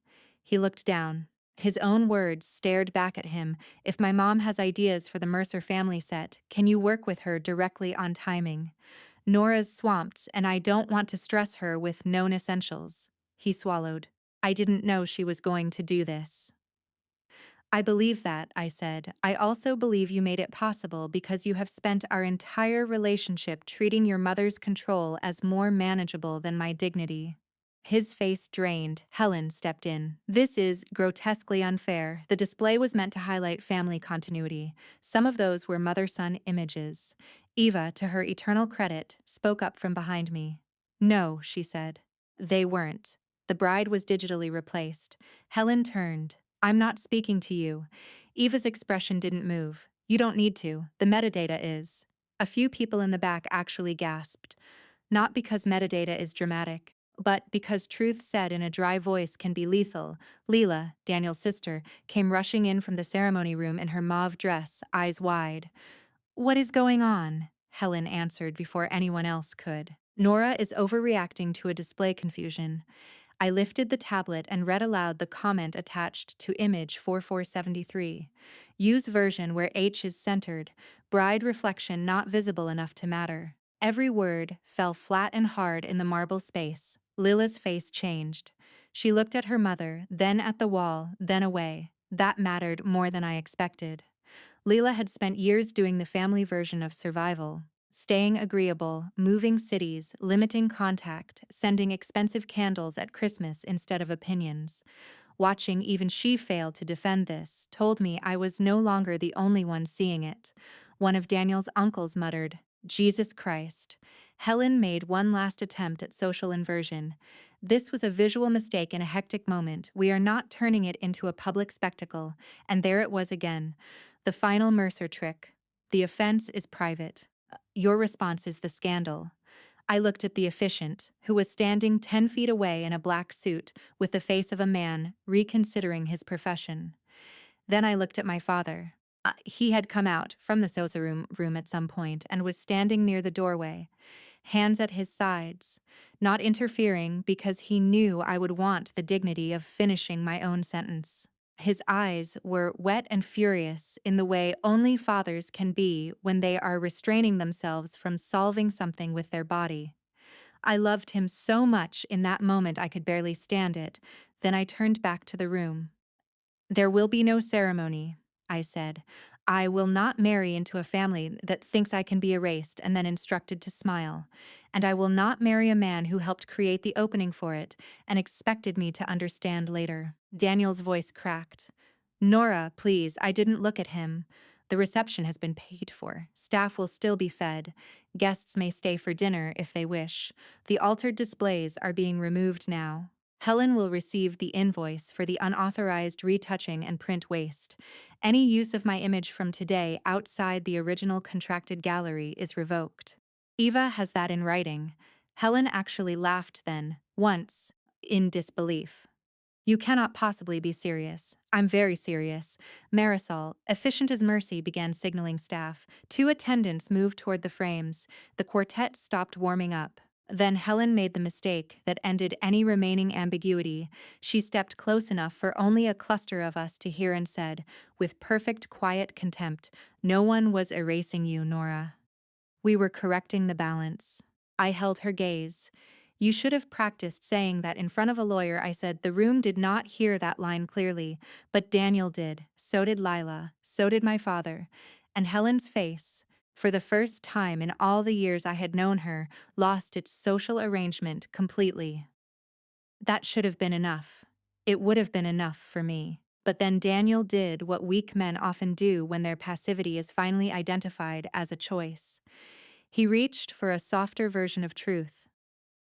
He looked down. His own words stared back at him. If my mom has ideas for the Mercer family set, can you work with her directly on timing? Nora's swamped, and I don't want to stress her with known essentials. He swallowed. I didn't know she was going to do this. I believe that, I said. I also believe you made it possible because you have spent our entire relationship treating your mother's control as more manageable than my dignity. His face drained. Helen stepped in. This is grotesquely unfair. The display was meant to highlight family continuity. Some of those were mother-son images. Eva, to her eternal credit, spoke up from behind me. No, she said. They weren't. The bride was digitally replaced. Helen turned. I'm not speaking to you. Eva's expression didn't move. You don't need to. The metadata is. A few people in the back actually gasped. Not because metadata is dramatic, but because truth said in a dry voice can be lethal. Leela, Daniel's sister, came rushing in from the ceremony room in her mauve dress, eyes wide. What is going on? Helen answered before anyone else could. Nora is overreacting to a display confusion. I lifted the tablet and read aloud the comment attached to image 4473. Use version where H is centered, bride reflection not visible enough to matter. Every word fell flat and hard in the marble space. Lila's face changed. She looked at her mother, then at the wall, then away. That mattered more than I expected. Leela had spent years doing the family version of survival, staying agreeable, moving cities, limiting contact, sending expensive candles at Christmas instead of opinions. Watching even she fail to defend this told me I was no longer the only one seeing it. One of Daniel's uncles muttered, "Jesus Christ." Helen made one last attempt at social inversion. This was a visual mistake in a hectic moment. We are not turning it into a public spectacle. And there it was again. The final Mercer trick. The offense is private. Your response is the scandal. I looked at the officiant, who was standing 10 feet away in a black suit, with the face of a man reconsidering his profession. Then I looked at my father. He had come out from the sofa room at some point and was standing near the doorway, hands at his sides, not interfering because he knew I would want the dignity of finishing my own sentence. His eyes were wet and furious in the way only fathers can be when they are restraining themselves from solving something with their body. I loved him so much in that moment I could barely stand it. Then I turned back to the room. "There will be no ceremony," I said. "I will not marry into a family that thinks I can be erased and then instructed to smile. And I will not marry a man who helped create the opening for it and expected me to understand later." Daniel's voice cracked. "Nora, please, I didn't look at him. The reception has been paid for. Staff will still be fed. Guests may stay for dinner if they wish. The altered displays are being removed now. Helen will receive the invoice for the unauthorized retouching and print waste. Any use of my image from today outside the original contracted gallery is revoked." Eva has that in writing. Helen actually laughed then, once, in disbelief. "You cannot possibly be serious." "I'm very serious." Marisol, efficient as mercy, began signaling staff. Two attendants moved toward the frames. The quartet stopped warming up. Then Helen made the mistake that ended any remaining ambiguity. She stepped close enough for only a cluster of us to hear and said, with perfect quiet contempt, "No one was erasing you, Nora. We were correcting the balance." I held her gaze. "You should have practiced saying that in front of a lawyer," I said. The room did not hear that line clearly, but Daniel did. So did Lila. So did my father. And Helen's face, for the first time in all the years I had known her, lost its social arrangement completely. That should have been enough. It would have been enough for me. But then Daniel did what weak men often do when their passivity is finally identified as a choice. He reached for a softer version of truth.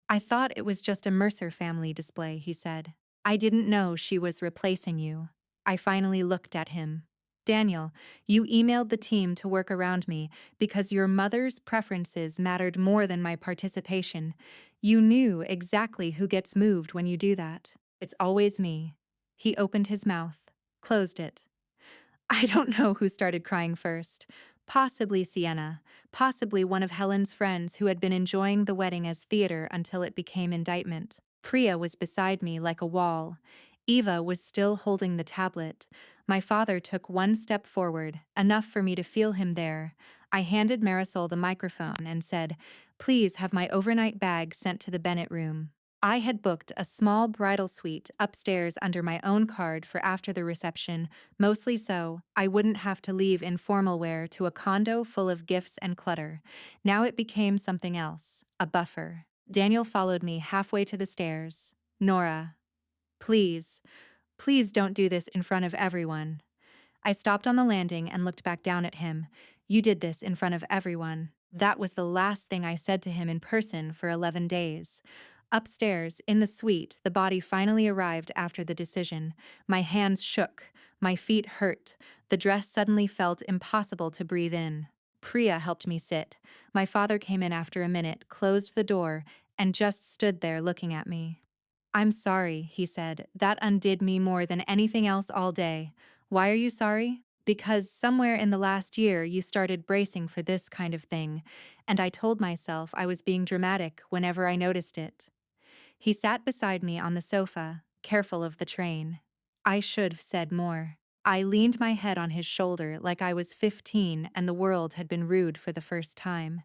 "I thought it was just a Mercer family display," he said. "I didn't know she was replacing you." I finally looked at him. "Daniel, you emailed the team to work around me because your mother's preferences mattered more than my participation. You knew exactly who gets moved when you do that. It's always me." He opened his mouth, closed it. I don't know who started crying first. Possibly Sienna, possibly one of Helen's friends who had been enjoying the wedding as theater until it became indictment. Priya was beside me like a wall. Eva was still holding the tablet. My father took one step forward, enough for me to feel him there. I handed Marisol the microphone and said, "Please have my overnight bag sent to the Bennett room." I had booked a small bridal suite upstairs under my own card for after the reception, mostly so I wouldn't have to leave in formal wear to a condo full of gifts and clutter. Now it became something else, a buffer. Daniel followed me halfway to the stairs. "Nora, please, please don't do this in front of everyone." I stopped on the landing and looked back down at him. "You did this in front of everyone." That was the last thing I said to him in person for 11 days. Upstairs, in the suite, the body finally arrived after the decision. My hands shook. My feet hurt. The dress suddenly felt impossible to breathe in. Priya helped me sit. My father came in after a minute, closed the door, and just stood there looking at me. "I'm sorry," he said. "That undid me more than anything else all day." "Why are you sorry?" "Because somewhere in the last year you started bracing for this kind of thing, and I told myself I was being dramatic whenever I noticed it." He sat beside me on the sofa, careful of the train. I should have said more. I leaned my head on his shoulder like I was 15 and the world had been rude for the first time.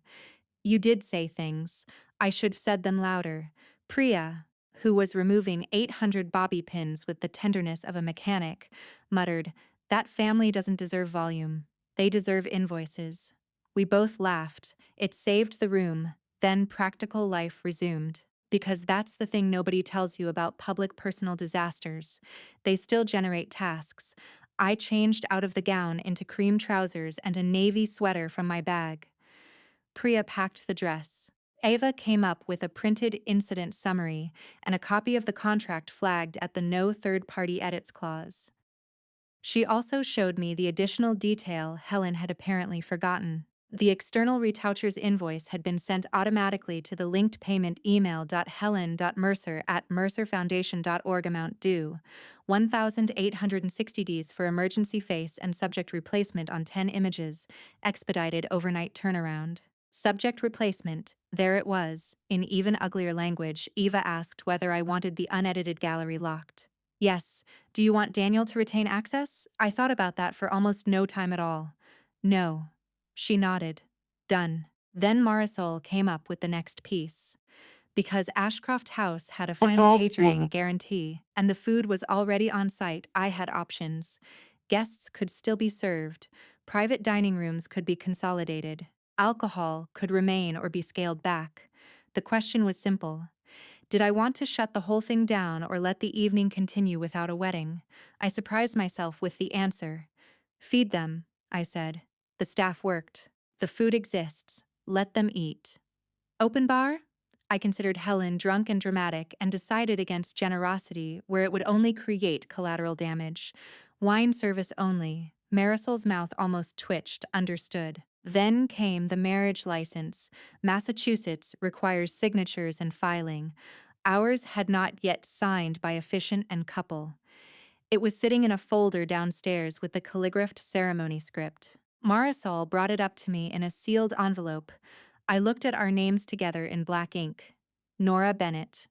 "You did say things. I should have said them louder. Priya, who was removing 800 bobby pins with the tenderness of a mechanic, muttered, "That family doesn't deserve volume. They deserve invoices." We both laughed. It saved the room. Then practical life resumed. Because that's the thing nobody tells you about public personal disasters. They still generate tasks. I changed out of the gown into cream trousers and a navy sweater from my bag. Priya packed the dress. Ava came up with a printed incident summary and a copy of the contract flagged at the no third-party edits clause. She also showed me the additional detail Helen had apparently forgotten. The external retoucher's invoice had been sent automatically to the linked payment email.helen.mercer@mercerfoundation.org, amount due, 1,860 Ds for emergency face and subject replacement on 10 images, expedited overnight turnaround. Subject replacement, there it was. In even uglier language, Eva asked whether I wanted the unedited gallery locked. Yes. Do you want Daniel to retain access? I thought about that for almost no time at all. No. She nodded. Done. Then Marisol came up with the next piece. Because Ashcroft House had a final catering guarantee, and the food was already on site, I had options. Guests could still be served. Private dining rooms could be consolidated. Alcohol could remain or be scaled back. The question was simple. Did I want to shut the whole thing down or let the evening continue without a wedding? I surprised myself with the answer. Feed them, I said. The staff worked. The food exists. Let them eat. Open bar? I considered Helen drunk and dramatic and decided against generosity where it would only create collateral damage. Wine service only. Marisol's mouth almost twitched, understood. Then came the marriage license. Massachusetts requires signatures and filing. Ours had not yet signed by officiant and couple. It was sitting in a folder downstairs with the calligraphed ceremony script. Marisol brought it up to me in a sealed envelope. I looked at our names together in black ink. Nora Bennett.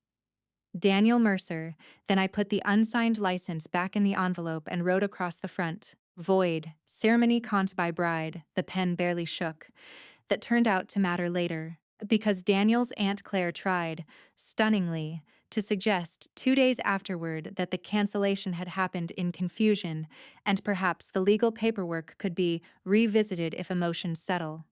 Daniel Mercer. Then I put the unsigned license back in the envelope and wrote across the front. Void. Ceremony conned by bride. The pen barely shook. That turned out to matter later, because Daniel's Aunt Claire tried, stunningly, to suggest 2 days afterward that the cancellation had happened in confusion, and perhaps the legal paperwork could be revisited if emotions settle.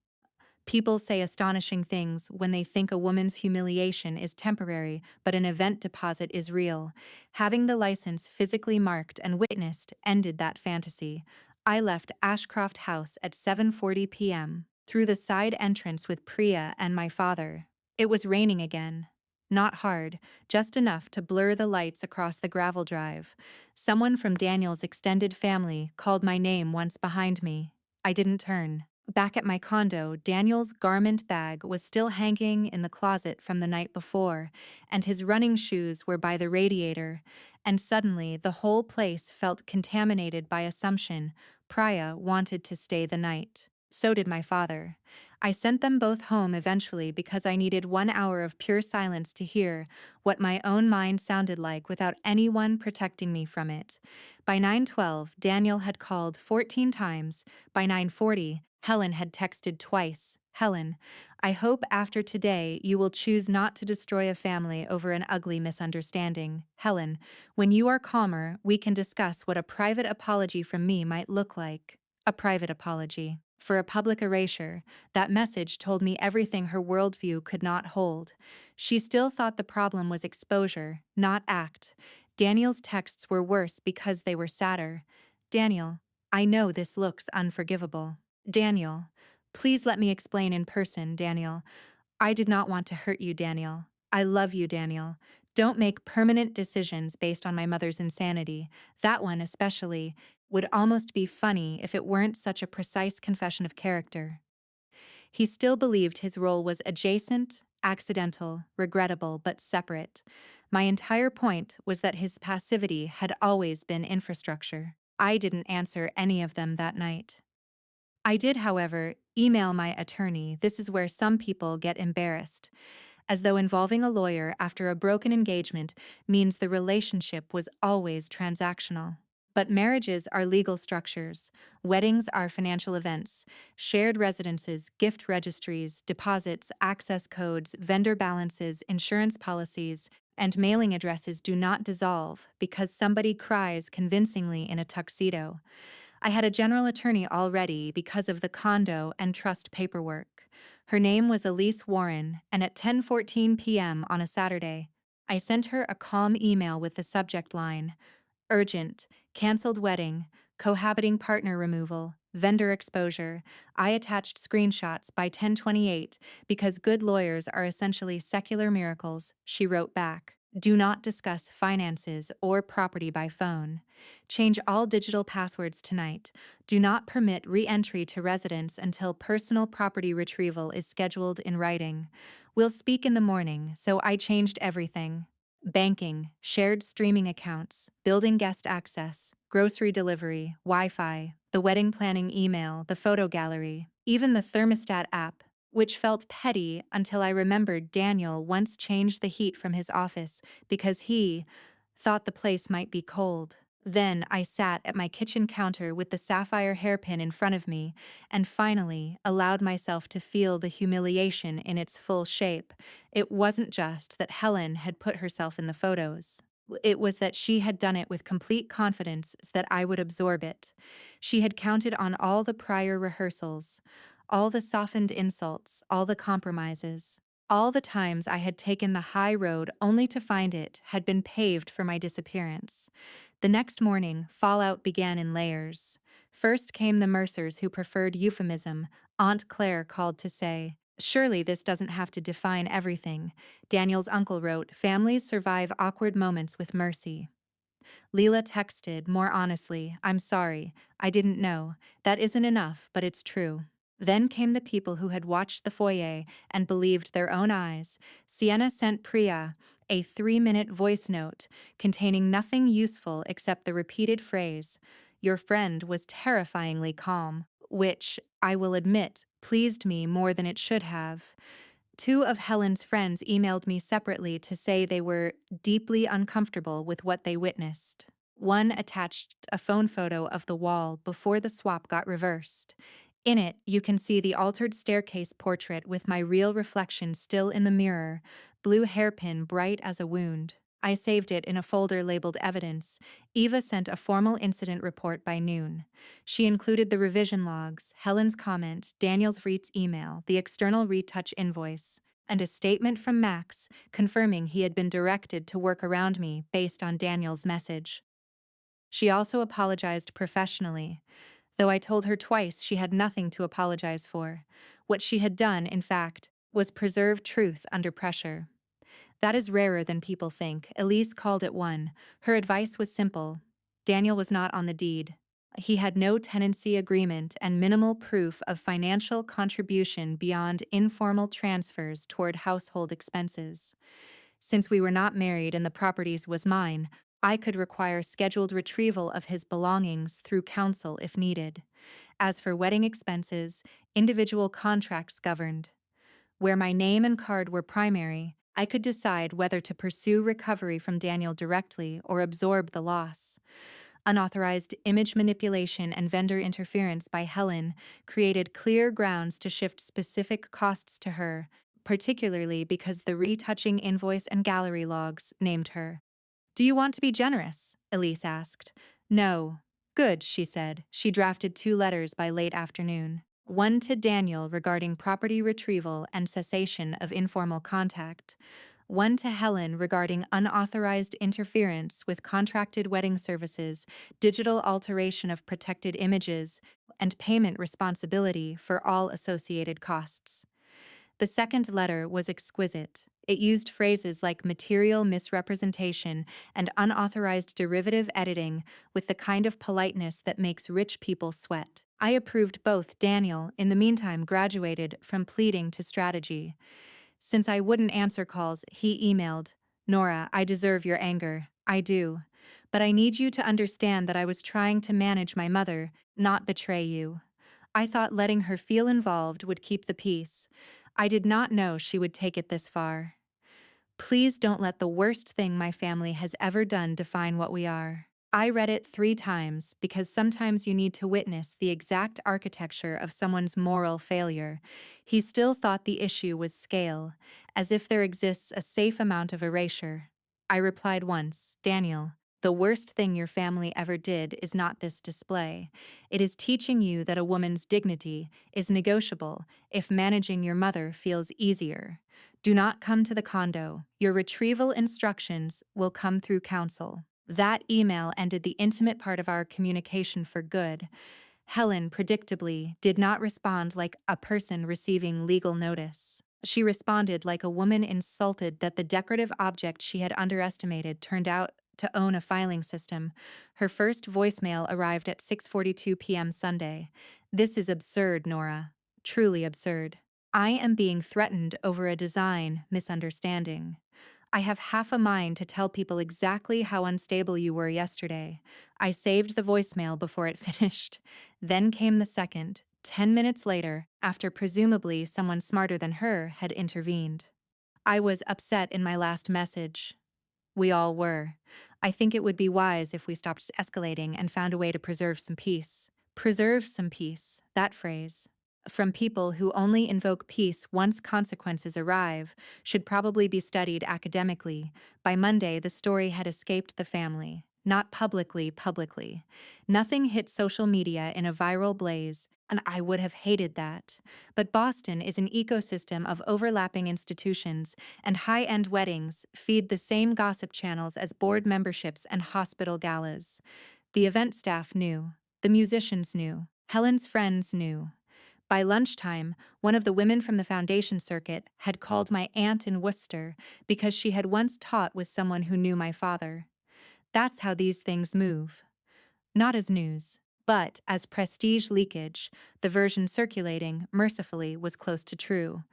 People say astonishing things when they think a woman's humiliation is temporary, but an event deposit is real. Having the license physically marked and witnessed ended that fantasy. I left Ashcroft House at 7:40 p.m., through the side entrance with Priya and my father. It was raining again. Not hard, just enough to blur the lights across the gravel drive. Someone from Daniel's extended family called my name once behind me. I didn't turn. Back at my condo, Daniel's garment bag was still hanging in the closet from the night before, and his running shoes were by the radiator, and suddenly the whole place felt contaminated by assumption. Priya wanted to stay the night. So did my father. I sent them both home eventually because I needed 1 hour of pure silence to hear what my own mind sounded like without anyone protecting me from it. By 9:12, Daniel had called 14 times. By 9:40, Helen had texted twice. Helen, I hope after today you will choose not to destroy a family over an ugly misunderstanding. Helen, when you are calmer, we can discuss what a private apology from me might look like. A private apology. For a public erasure, that message told me everything her worldview could not hold. She still thought the problem was exposure, not act. Daniel's texts were worse because they were sadder. Daniel, I know this looks unforgivable. Daniel, please let me explain in person, Daniel. I did not want to hurt you, Daniel. I love you, Daniel. Don't make permanent decisions based on my mother's insanity. That one especially would almost be funny if it weren't such a precise confession of character. He still believed his role was adjacent, accidental, regrettable, but separate. My entire point was that his passivity had always been infrastructure. I didn't answer any of them that night. I did, however, email my attorney. This is where some people get embarrassed, as though involving a lawyer after a broken engagement means the relationship was always transactional. But marriages are legal structures, weddings are financial events, shared residences, gift registries, deposits, access codes, vendor balances, insurance policies, And mailing addresses do not dissolve because somebody cries convincingly in a tuxedo. I had a general attorney already because of the condo and trust paperwork. Her name was Elise Warren, and at 10:14 p.m. on a Saturday, I sent her a calm email with the subject line: urgent, canceled wedding, cohabiting partner removal, vendor exposure. I attached screenshots by 10:28 because good lawyers are essentially secular miracles, she wrote back. Do not discuss finances or property by phone. Change all digital passwords tonight. Do not permit re-entry to residence until personal property retrieval is scheduled in writing. We'll speak in the morning, so I changed everything. Banking, shared streaming accounts, building guest access, grocery delivery, Wi-Fi, the wedding planning email, the photo gallery, even the thermostat app, which felt petty until I remembered Daniel once changed the heat from his office because he thought the place might be cold. Then I sat at my kitchen counter with the sapphire hairpin in front of me and finally allowed myself to feel the humiliation in its full shape. It wasn't just that Helen had put herself in the photos. It was that she had done it with complete confidence that I would absorb it. She had counted on all the prior rehearsals, all the softened insults, all the compromises. All the times I had taken the high road only to find it had been paved for my disappearance. The next morning, fallout began in layers. First came the Mercers who preferred euphemism. Aunt Claire called to say, "Surely this doesn't have to define everything." Daniel's uncle wrote, "Families survive awkward moments with mercy." Leela texted, more honestly, "I'm sorry. I didn't know. That isn't enough, but it's true." Then came the people who had watched the foyer and believed their own eyes. Sienna sent Priya a 3-minute voice note containing nothing useful except the repeated phrase, "Your friend was terrifyingly calm," which, I will admit, pleased me more than it should have. Two of Helen's friends emailed me separately to say they were deeply uncomfortable with what they witnessed. One attached a phone photo of the wall before the swap got reversed. In it, you can see the altered staircase portrait with my real reflection still in the mirror, blue hairpin bright as a wound. I saved it in a folder labeled Evidence. Eva sent a formal incident report by noon. She included the revision logs, Helen's comment, Daniel's Reit's email, the external retouch invoice, and a statement from Max confirming he had been directed to work around me based on Daniel's message. She also apologized professionally, though I told her twice she had nothing to apologize for. What she had done, in fact, was preserve truth under pressure. That is rarer than people think. Elise called it one. Her advice was simple. Daniel was not on the deed. He had no tenancy agreement and minimal proof of financial contribution beyond informal transfers toward household expenses. Since we were not married and the properties was mine, I could require scheduled retrieval of his belongings through counsel if needed. As for wedding expenses, individual contracts governed. Where my name and card were primary, I could decide whether to pursue recovery from Daniel directly or absorb the loss. Unauthorized image manipulation and vendor interference by Helen created clear grounds to shift specific costs to her, particularly because the retouching invoice and gallery logs named her. "Do you want to be generous?" Elise asked. "No." "Good," she said. She drafted 2 letters by late afternoon. One to Daniel regarding property retrieval and cessation of informal contact. One to Helen regarding unauthorized interference with contracted wedding services, digital alteration of protected images, and payment responsibility for all associated costs. The second letter was exquisite. It used phrases like material misrepresentation and unauthorized derivative editing with the kind of politeness that makes rich people sweat. I approved both. Daniel, in the meantime, graduated from pleading to strategy. Since I wouldn't answer calls, he emailed, "Nora, I deserve your anger. I do. But I need you to understand that I was trying to manage my mother, not betray you. I thought letting her feel involved would keep the peace. I did not know she would take it this far. Please don't let the worst thing my family has ever done define what we are." I read it 3 times because sometimes you need to witness the exact architecture of someone's moral failure. He still thought the issue was scale, as if there exists a safe amount of erasure. I replied once, Daniel, the worst thing your family ever did is not this display. It is teaching you that a woman's dignity is negotiable if managing your mother feels easier. Do not come to the condo. Your retrieval instructions will come through counsel. That email ended the intimate part of our communication for good. Helen, predictably, did not respond like a person receiving legal notice. She responded like a woman insulted that the decorative object she had underestimated turned out to own a filing system. Her first voicemail arrived at 6:42 p.m. Sunday. This is absurd, Nora. Truly absurd. I am being threatened over a design misunderstanding. I have half a mind to tell people exactly how unstable you were yesterday. I saved the voicemail before it finished. Then came the second, 10 minutes later, after presumably someone smarter than her had intervened. I was upset in my last message. We all were. I think it would be wise if we stopped escalating and found a way to preserve some peace. Preserve some peace, that phrase, from people who only invoke peace once consequences arrive, should probably be studied academically. By Monday, the story had escaped the family. Not publicly. Nothing hit social media in a viral blaze, and I would have hated that. But Boston is an ecosystem of overlapping institutions, and high-end weddings feed the same gossip channels as board memberships and hospital galas. The event staff knew. The musicians knew. Helen's friends knew. By lunchtime, one of the women from the foundation circuit had called my aunt in Worcester because she had once taught with someone who knew my father. That's how these things move. Not as news, but as prestige leakage. The version circulating, mercifully, was close to true.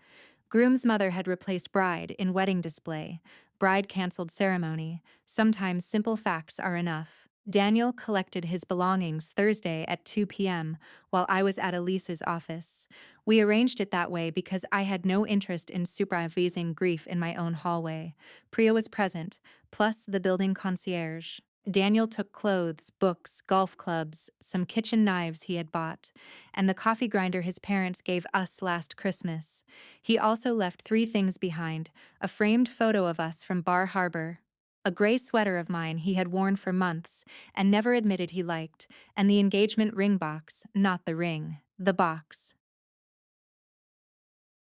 Groom's mother had replaced bride in wedding display. Bride canceled ceremony. Sometimes simple facts are enough. Daniel collected his belongings Thursday at 2 p.m. while I was at Elise's office. We arranged it that way because I had no interest in supervising grief in my own hallway. Priya was present, plus the building concierge. Daniel took clothes, books, golf clubs, some kitchen knives he had bought, and the coffee grinder his parents gave us last Christmas. He also left 3 things behind: a framed photo of us from Bar Harbor, a gray sweater of mine he had worn for months and never admitted he liked, and the engagement ring box, not the ring, the box.